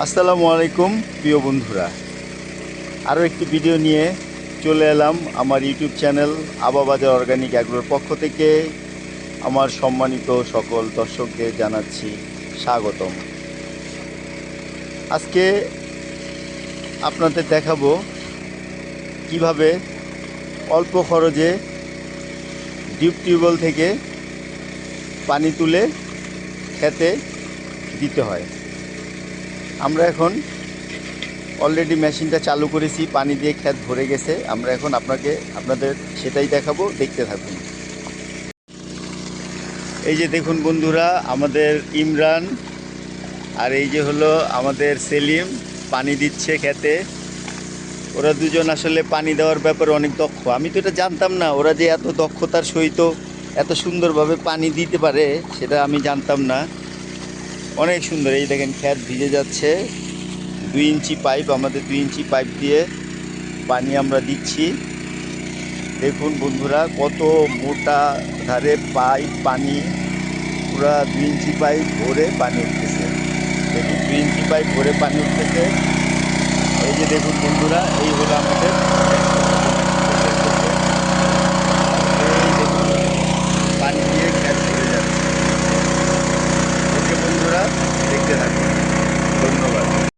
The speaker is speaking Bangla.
আসসালামু আলাইকুম প্রিয় বন্ধুরা, আরও একটি ভিডিও নিয়ে চলে এলাম আমার ইউটিউব চ্যানেল আবাবাজার অর্গানিক অ্যাগ্রোর পক্ষ থেকে। আমার সম্মানিত সকল দর্শকদের জানাচ্ছি স্বাগতম। আজকে আপনাদের দেখাবো কিভাবে অল্প খরচে ডিপ টিউবওয়েল থেকে পানি তুলে খেতে দিতে হয়। আমরা এখন অলরেডি মেশিনটা চালু করেছি, পানি দিয়ে ক্ষেত ভরে গেছে। আমরা এখন আপনাদের সেটাই দেখাবো, দেখতে থাকুন। এই যে দেখুন বন্ধুরা, আমাদের ইমরান আর এই যে হলো আমাদের সেলিম পানি দিচ্ছে খেতে। ওরা দুজন আসলে পানি দেওয়ার ব্যাপারে অনেক দক্ষ। আমি তো এটা জানতাম না, ওরা যে এত দক্ষতার সহিত এত সুন্দরভাবে পানি দিতে পারে সেটা আমি জানতাম না। অনেক সুন্দর। এই দেখেন ক্ষেত ভিজে যাচ্ছে। 2 ইঞ্চি পাইপ, আমাদের 2 ইঞ্চি পাইপ দিয়ে পানি আমরা দিচ্ছি। দেখুন বন্ধুরা, কত মোটা ধারে পাইপ, পানি পুরা 2 ইঞ্চি পাইপ ভরে পানি উঠতেছে। দেখুন 2 ইঞ্চি পাইপ ভরে পানি উঠতেছে। এই যে দেখুন বন্ধুরা, এই হলো আমাদের